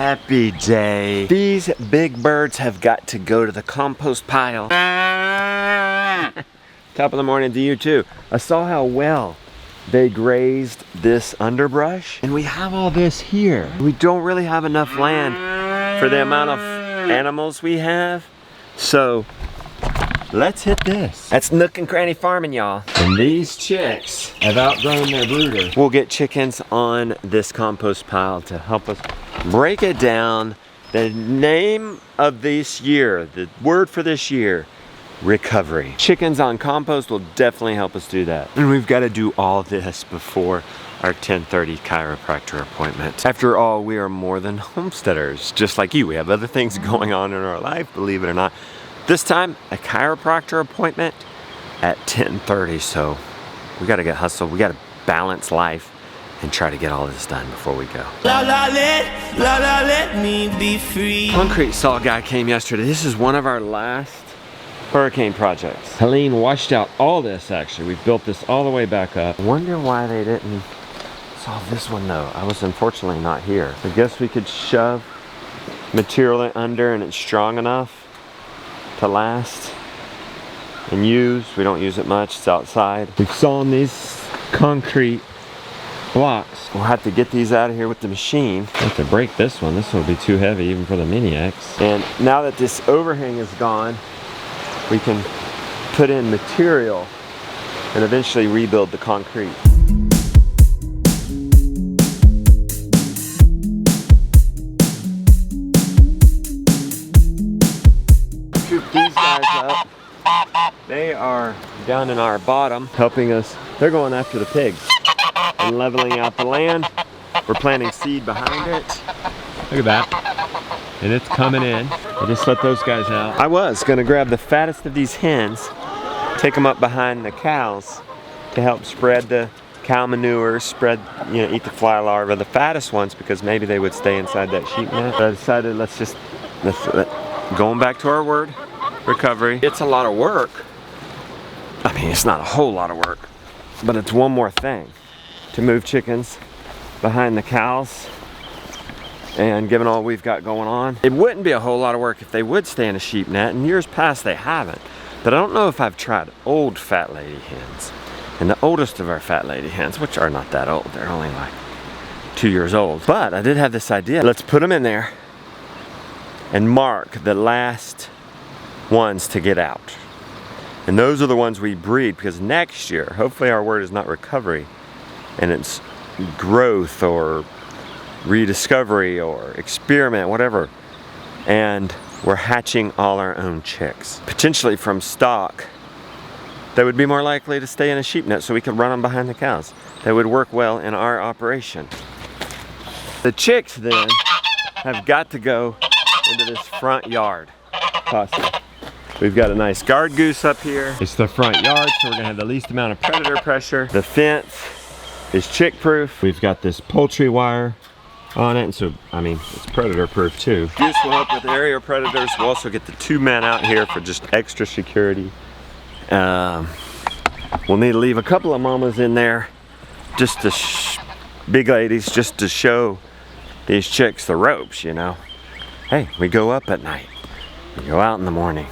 happy day. These big birds have got to go to the compost pile. Top of the morning to you too. I saw how well they grazed this underbrush, and we have all this here. We don't really have enough land for the amount of animals we have, so let's hit this. That's nook and cranny farming, y'all. And these chicks have outgrown their brooder. We'll get chickens on this compost pile to help us break it down. The name of this year, the word for this year, recovery. Chickens on compost will definitely help us do that. And we've got to do all this before our 10:30 chiropractor appointment. After all, we are more than homesteaders. Just like you, we have other things going on in our life, believe it or not. This time, a chiropractor appointment at 10:30, so we gotta get hustled. We gotta balance life and try to get all this done before we go. Let me be free. Concrete saw guy came yesterday. This is one of our last hurricane projects. Helene washed out all this actually. We built this all the way back up. I wonder why they didn't solve this one though. I was unfortunately not here. I guess we could shove material under and it's strong enough to last and use. We don't use it much, it's outside. We've sawn these concrete blocks. We'll have to get these out of here with the machine. I have to break this one. This one will be too heavy even for the Mini X. And now that this overhang is gone, we can put in material and eventually rebuild the concrete. Scoop these guys up. They are down in our bottom helping us. They're going after the pigs and leveling out the land. We're planting seed behind it. Look at that. And it's coming in. I just let those guys out. I was gonna grab the fattest of these hens, take them up behind the cows to help spread the cow manure, spread, eat the fly larvae, the fattest ones, because maybe they would stay inside that sheep net. But I decided going back to our word, recovery. It's a lot of work. I mean, it's not a whole lot of work, but it's one more thing to move chickens behind the cows. And given all we've got going on, it wouldn't be a whole lot of work if they would stay in a sheep net. In years past, they haven't. But I don't know if I've tried old fat lady hens. And the oldest of our fat lady hens, which are not that old, they're only like 2 years old. But I did have this idea. Let's put them in there and mark the last ones to get out. And those are the ones we breed, because next year, hopefully our word is not recovery, and it's growth or rediscovery or experiment, whatever, and we're hatching all our own chicks, potentially from stock that would be more likely to stay in a sheep net, so we could run them behind the cows. That would work well in our operation. The chicks then have got to go into this front yard posse. We've got a nice guard goose up here. It's the front yard, so we're gonna have the least amount of predator pressure. The fence is chick proof. We've got this poultry wire on it, and so it's predator proof too. Goose will help with area predators. We'll also get the 2 men out here for just extra security. We'll need to leave a couple of mamas in there, just to big ladies, just to show these chicks the ropes, Hey, we go up at night, we go out in the morning.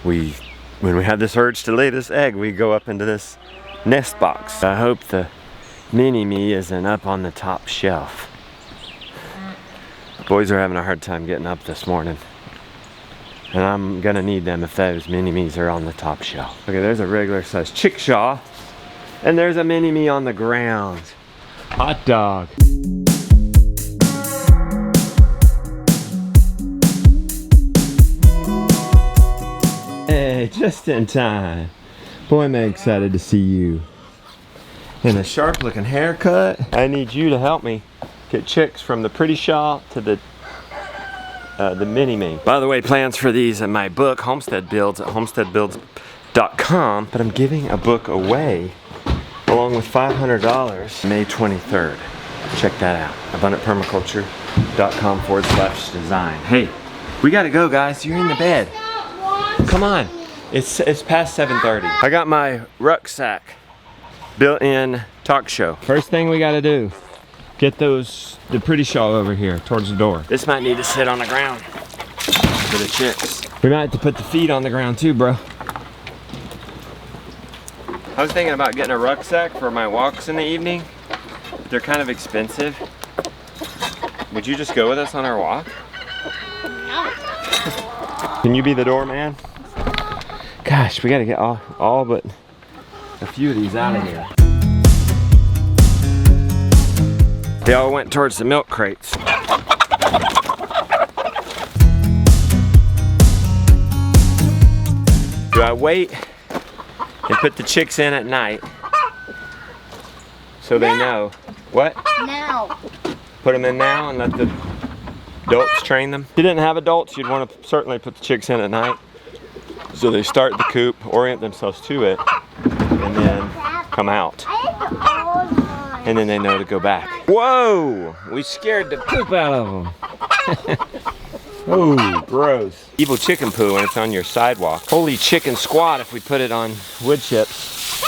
When we have this urge to lay this egg, we go up into this nest box. I hope the mini-me isn't up on the top shelf. Boys are having a hard time getting up this morning, and I'm gonna need them if those mini-me's are on the top shelf. Okay, there's a regular size chickshaw, and there's a mini-me on the ground. Hot dog. Hey, just in time. Boy, am I excited to see you. And a sharp looking haircut. I need you to help me get chicks from the pretty shaw to the mini-me. By the way, plans for these in my book, Homestead Builds, at homesteadbuilds.com. But I'm giving a book away along with $500 May 23rd. Check that out. abundantpermaculture.com/design. Hey, we gotta go, guys. You're in the bed. Come on. It's past 7:30. I got my rucksack built-in talk show. First thing we gotta do get the pretty shawl over here towards the door. This might need to sit on the ground for the chicks. We might have to put the feed on the ground too, bro. I was thinking about getting a rucksack for my walks in the evening. They're kind of expensive. Would you just go with us on our walk? No. Can you be the doorman? Gosh, we gotta get all but a few of these out of here. They all went towards the milk crates. Do I wait and put the chicks in at night so they know? What? Now. Put them in now and let the adults train them? If you didn't have adults, you'd want to certainly put the chicks in at night so they start the coop, orient themselves to it, and then come out. And then they know to go back. Whoa! We scared the poop out of them. Oh, gross. Evil chicken poo when it's on your sidewalk. Holy chicken squat if we put it on wood chips,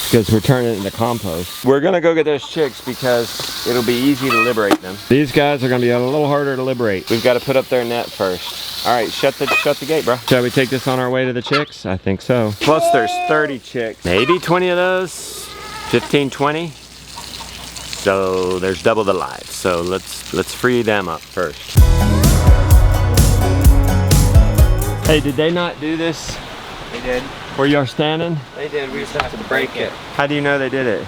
because we're turning it into compost. We're gonna go get those chicks because it'll be easy to liberate them. These guys are gonna be a little harder to liberate. We've got to put up their net first. All right, shut the gate, bro. Shall we take this on our way to the chicks? I think so. Plus there's 30 chicks. Maybe 20 of those, 15, 20. So there's double the lives. So let's free them up first. Hey, did they not do this? They did. Where you are standing? They did. We just have to break it. How do you know they did it?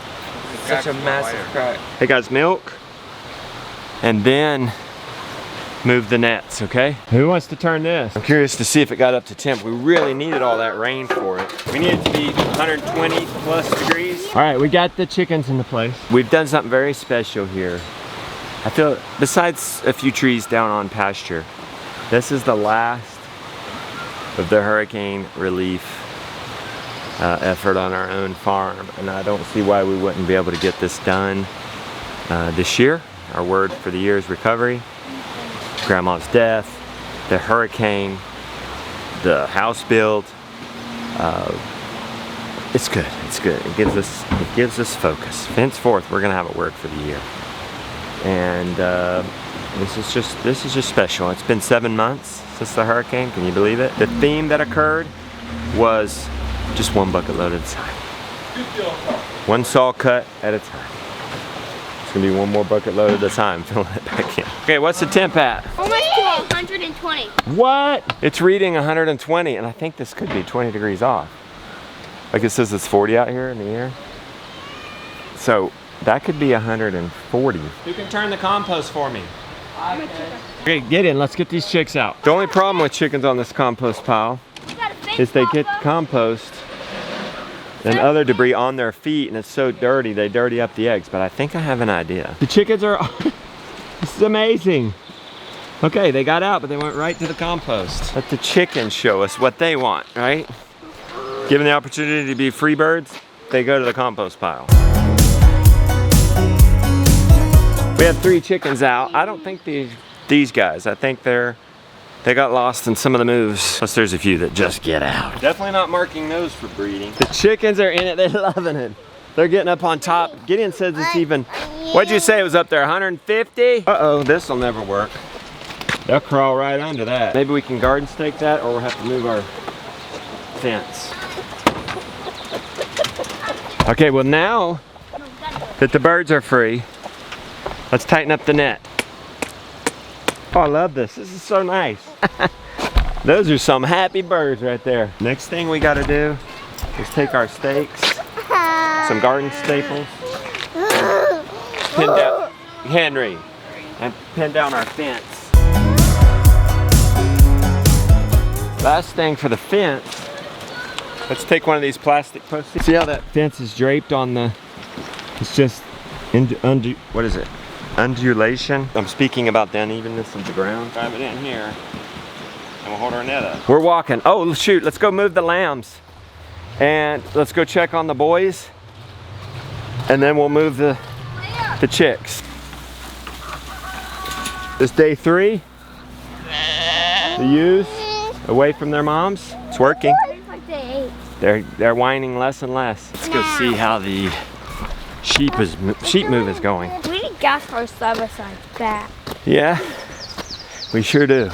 It's such a massive crack. Hey guys, milk. And then move the nets, okay? Who wants to turn this? I'm curious to see if it got up to temp. We really needed all that rain for it. We need it to be 120 plus degrees. All right, we got the chickens into place. We've done something very special here. I feel, besides a few trees down on pasture, this is the last of the hurricane relief effort on our own farm, and I don't see why we wouldn't be able to get this done this year. Our word for the year is recovery. Grandma's death, the hurricane, the house build. It's good. It's good. It gives us focus. Henceforth, we're gonna have a word for the year, and this is just special. It's been 7 months since the hurricane. Can you believe it? The theme that occurred was just one bucket load at a time. One saw cut at a time. It's gonna be one more bucket load at a time, filling it back in. Okay, what's the temp at? Almost to 120. What? It's reading 120, and I think this could be 20 degrees off. Like it says it's 40 out here in the air. So that could be 140. Who can turn the compost for me? Okay, get in. Let's get these chicks out. The only problem with chickens on this compost pile is they get compost and other debris on their feet, and it's so dirty, they dirty up the eggs. But I think I have an idea. The chickens are, this is amazing. Okay, they got out, but they went right to the compost. Let the chickens show us what they want, right? Given the opportunity to be free birds, they go to the compost pile. We have 3 chickens out. I don't think these guys, I think they got lost in some of the moves. Plus there's a few that just get out. Definitely not marking those for breeding. The chickens are in it, they're loving it. They're getting up on top. Gideon says it's even, what'd you say it was up there, 150? Uh-oh, this'll never work. They'll crawl right under that. Maybe we can garden stake that, or we'll have to move our fence. Okay, well now that the birds are free, let's tighten up the net. Oh, I love this. This is so nice. Those are some happy birds right there. Next thing we gotta do is take our stakes, some garden staples, pin down, Henry, and pin down our fence. Last thing for the fence, let's take one of these plastic posts. See how that fence is draped on the, it's just, what is it? Undulation. I'm speaking about the unevenness of the ground. Drive it in here, and we'll hold our net up. We're walking. Oh shoot, let's go move the lambs. And let's go check on the boys. And then we'll move the chicks. This day 3. The ewes away from their moms. It's working. They're whining less and less. Let's go see how the sheep move is going. We need gas cars side by side. Bad. Yeah, we sure do.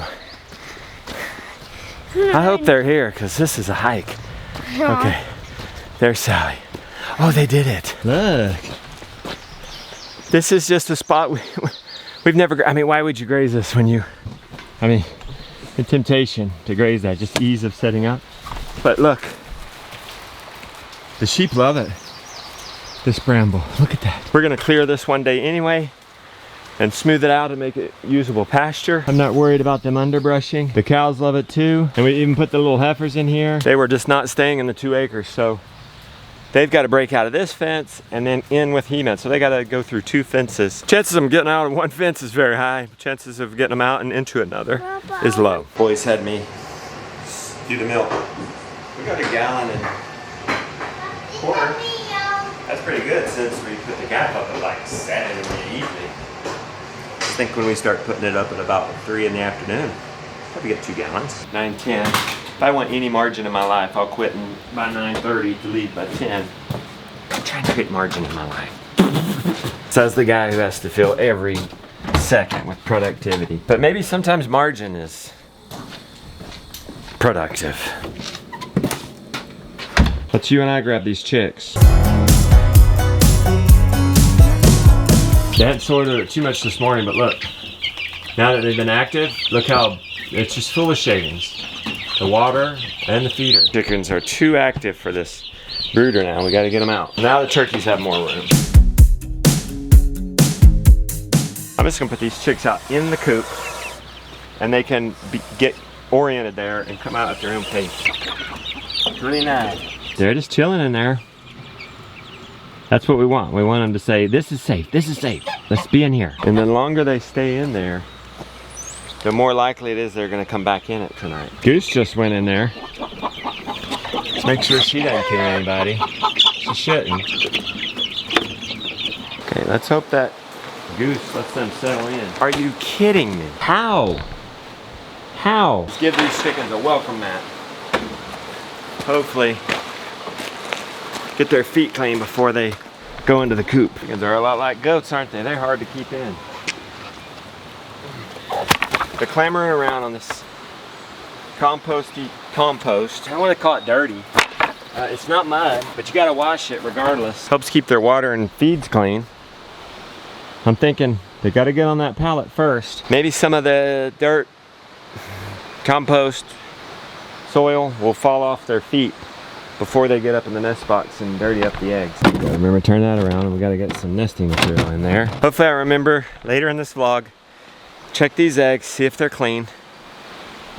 I hope they're here because this is a hike. Okay, there's Sally. Oh, they did it. Look. This is just a spot we've never, I mean, why would you graze this when you, I mean, the temptation to graze that, just ease of setting up. But look, the sheep love it. This bramble, look at that. We're gonna clear this one day anyway and smooth it out and make it usable pasture. I'm not worried about them underbrushing. The cows love it too. And we even put the little heifers in here. They were just not staying in the 2 acres, so they've got to break out of this fence and then in with he-men. So they got to go through 2 fences. Chances of them getting out of one fence is very high. Chances of getting them out and into another is low. Boys had me do the milk. We got a gallon and a quarter. That's pretty good since we put the gap up at like 7 in the evening. I think when we start putting it up at about 3 in the afternoon, probably get 2 gallons. 9:10. If I want any margin in my life, I'll quit by 9:30 to leave by 10. I'm trying to create margin in my life. Says the guy who has to fill every second with productivity. But maybe sometimes margin is productive. Let's you and I grab these chicks. They hadn't sorted it too much this morning, but look. Now that they've been active, look how it's just full of shavings. The water and the feeder. Chickens are too active for this brooder now. We gotta get them out. Now the turkeys have more room. I'm just gonna put these chicks out in the coop and they can get oriented there and come out at their own pace. 29. They're just chilling in there. That's what we want. We want them to say, this is safe, let's be in here. And the longer they stay in there, the more likely it is they're gonna come back in it tonight. Goose just went in there. Let's make sure she doesn't kill anybody. She shouldn't. Okay, let's hope that goose lets them settle in. Are you kidding me? How? How? Let's give these chickens a welcome mat. Hopefully, get their feet clean before they go into the coop. Chickens are a lot like goats, aren't they? They're hard to keep in. They're clamoring around on this compost. I don't want to call it dirty. It's not mud, but you gotta wash it regardless. Helps keep their water and feeds clean. I'm thinking they gotta get on that pallet first. Maybe some of the dirt, compost, soil will fall off their feet before they get up in the nest box and dirty up the eggs. Gotta remember to turn that around and we gotta get some nesting material in there. Hopefully I remember later in this vlog, check these eggs, see if they're clean.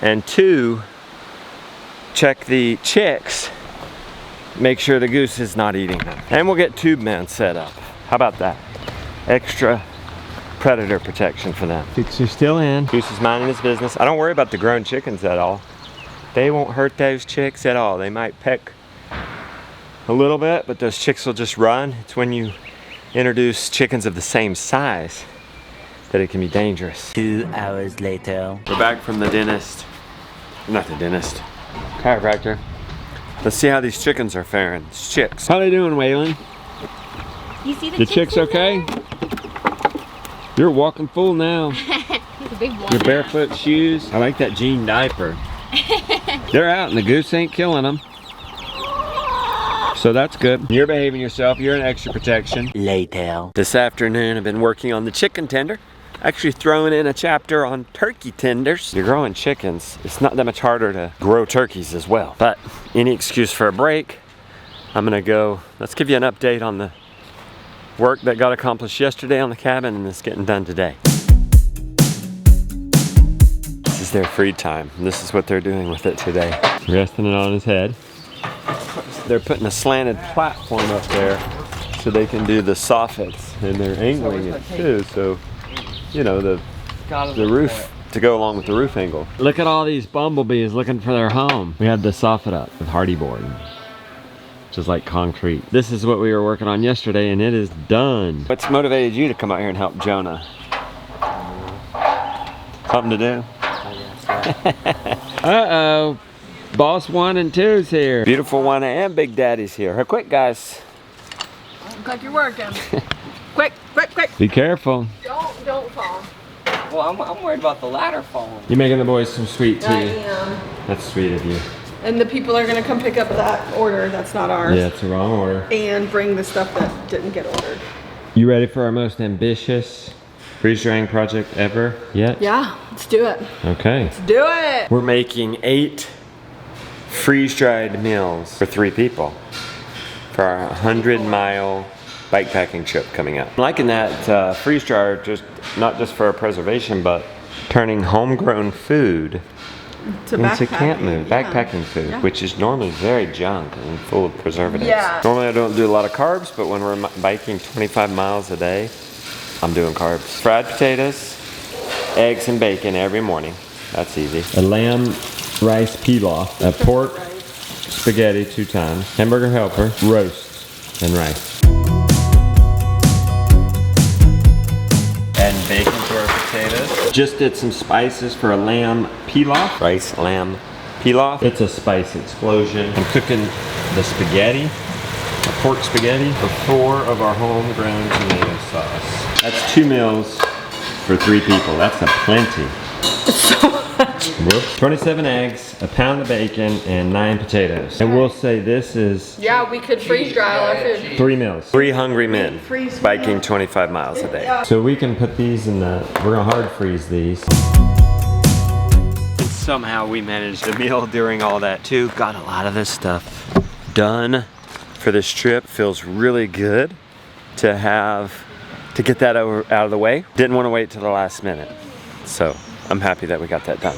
And 2, check the chicks, make sure the goose is not eating them. And we'll get tube men set up. How about that? Extra predator protection for them. Chicks are still in. Goose is minding his business. I don't worry about the grown chickens at all. They won't hurt those chicks at all. They might peck a little bit, but those chicks will just run. It's when you introduce chickens of the same size that it can be dangerous. 2 hours later. We're back from the dentist. Not the dentist. Chiropractor. Let's see how these chickens are faring. It's chicks. How they doing, Waylon? You see the chicks okay? You're walking full now. He's a big one. Your barefoot shoes. I like that jean diaper. They're out and the goose ain't killing them. So that's good. You're behaving yourself. You're in extra protection. Later. This afternoon I've been working on the chicken tender. Actually throwing in a chapter on turkey tenders. You're growing chickens. It's not that much harder to grow turkeys as well. But any excuse for a break, I'm gonna go. Let's give you an update on the work that got accomplished yesterday on the cabin and is getting done today. This is their free time. This is what they're doing with it today. Resting it on his head. They're putting a slanted platform up there so they can do the soffits, and they're angling it too, so you know the roof to go along with the roof angle. Look at all these bumblebees looking for their home. We had to soffit up with hardy board, which is like concrete. This is what we were working on yesterday and it is done. What's motivated you to come out here and help Jonah? Something to do? Uh-oh. Boss 1 and 2's here. Beautiful 1 and Big Daddy's here. Quick, guys. Look like you're working. Quick, quick. quick. Be careful. Don't fall. Well, I'm worried about the ladder falling. You're making the boys some sweet tea. I am. That's sweet of you. And the people are gonna come pick up that order that's not ours. Yeah, it's the wrong order. And bring the stuff that didn't get ordered. You ready for our most ambitious freeze drying project ever yet? Yeah, let's do it. Okay. Let's do it. We're making 8 freeze-dried meals for 3 people for our 100-mile bikepacking trip coming up. I'm liking that freeze dryer, just not just for preservation, but turning homegrown food To into backpacking, camp food, yeah. backpacking food, Yeah. which is normally very junk and full of preservatives. Yeah. Normally I don't do a lot of carbs, but when we're biking 25 miles a day, I'm doing carbs. Fried potatoes, eggs and bacon every morning. That's easy. A lamb rice pilaf, a pork spaghetti 2 times, hamburger helper, roast, and rice. And bacon to our potatoes. Just did some spices for a lamb pilaf. Rice, lamb, pilaf. It's a spice explosion. I'm cooking the spaghetti, a pork spaghetti, for 4 of our homegrown tomato sauce. That's 2 meals for 3 people. That's a plenty. Whoops. 27 eggs, a pound of bacon, and 9 potatoes. And we'll say this is Yeah, we could freeze dry all our food. 3 meals. 3 hungry men biking 25 miles a day. So we can put these in the, we're gonna hard freeze these. And somehow we managed a meal during all that too. Got a lot of this stuff done for this trip. Feels really good to get that out of the way. Didn't want to wait till the last minute. So I'm happy that we got that done.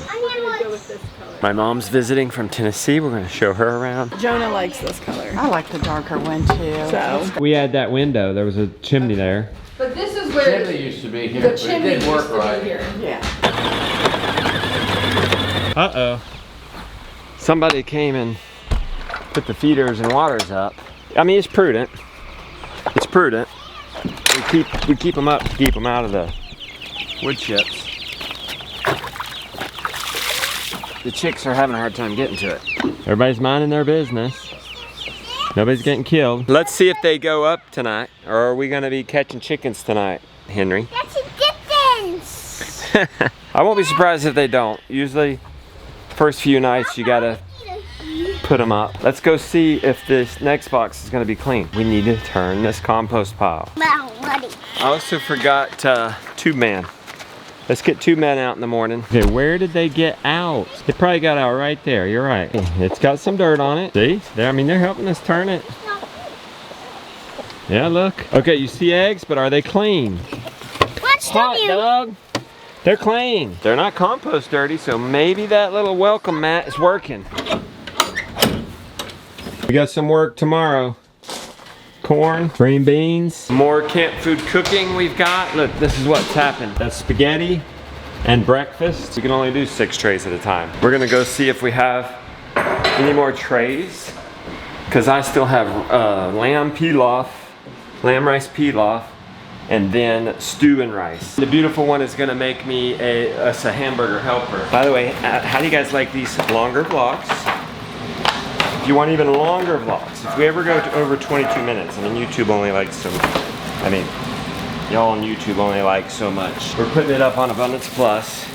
My mom's visiting from Tennessee. We're gonna show her around. Jonah likes this color. I like the darker one too. So. We had that window. There was a chimney there. But this is where Chimney used to be here, the but it chimney didn't used work to right. be here. Yeah. Uh-oh. Somebody came and put the feeders and waters up. I mean, it's prudent. It's prudent. We keep them up to keep them out of the wood chips. The chicks are having a hard time getting to it. Everybody's minding their business. Nobody's getting killed. Let's see if they go up tonight, or are we gonna be catching chickens tonight, Henry? That's a distance. I won't be surprised if they don't. Usually, first few nights you gotta put them up. Let's go see if this next box is gonna be clean. We need to turn this compost pile. Wow, buddy. I also forgot tube man. Let's get 2 men out in the morning. Okay, where did they get out? They probably got out right there, you're right. It's got some dirt on it. See? I mean, they're helping us turn it. Yeah, look. Okay, you see eggs, but are they clean? Let's Hot tell you. dog. They're clean. They're not compost dirty, so maybe that little welcome mat is working. We got some work tomorrow. Corn, green beans, more camp food cooking we've got. Look, this is what's happened. That's spaghetti and breakfast. We can only do 6 trays at a time. We're gonna go see if we have any more trays, because I still have lamb rice pilaf, and then stew and rice. The beautiful one is gonna make me us a hamburger helper. By the way, how do you guys like these longer vlogs? If you want even longer vlogs, if we ever go to over 22 minutes, I mean, YouTube only likes so much. I mean, y'all on YouTube only like so much. We're putting it up on Abundance Plus. I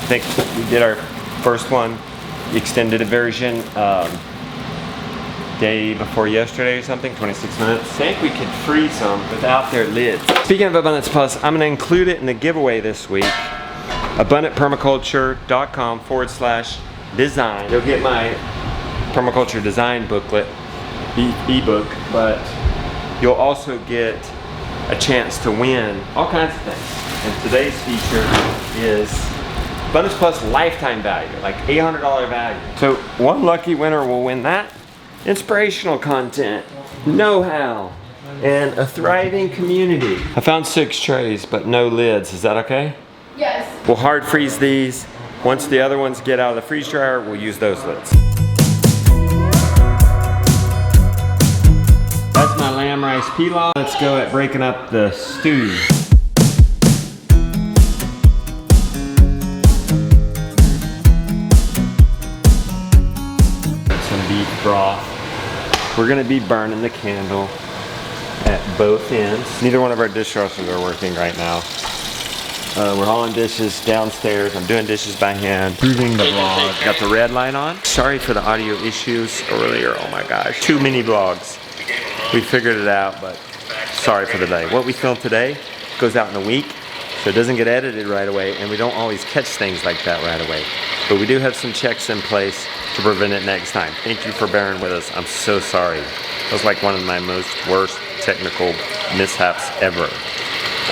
think we did our first one, the extended version, day before yesterday or something, 26 minutes. I think we could freeze them without their lids. Speaking of Abundance Plus, I'm gonna include it in the giveaway this week. abundantpermaculture.com/design. You'll get my permaculture design booklet, ebook, but you'll also get a chance to win all kinds of things. And today's feature is Abundance Plus lifetime value, like $800 value. So one lucky winner will win that. Inspirational content, know-how, and a thriving community. I found 6 trays, but no lids. Is that okay? Yes. We'll hard freeze these. Once the other ones get out of the freeze dryer, we'll use those lids. That's my lamb rice pilaf. Let's go at breaking up the stew. Some beef broth. We're gonna be burning the candle at both ends. Neither one of our dishwashers are working right now. We're hauling dishes downstairs. I'm doing dishes by hand. Proving the vlog. Got the red light on. Sorry for the audio issues earlier. Oh my gosh. Too many vlogs. We figured it out, but sorry for the delay. What we filmed today goes out in a week, so it doesn't get edited right away, and we don't always catch things like that right away. But we do have some checks in place to prevent it next time. Thank you for bearing with us. I'm so sorry. It was like one of my most worst technical mishaps ever.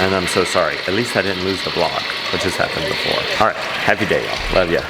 And I'm so sorry. At least I didn't lose the vlog, which has happened before. All right, happy day, y'all. Love ya.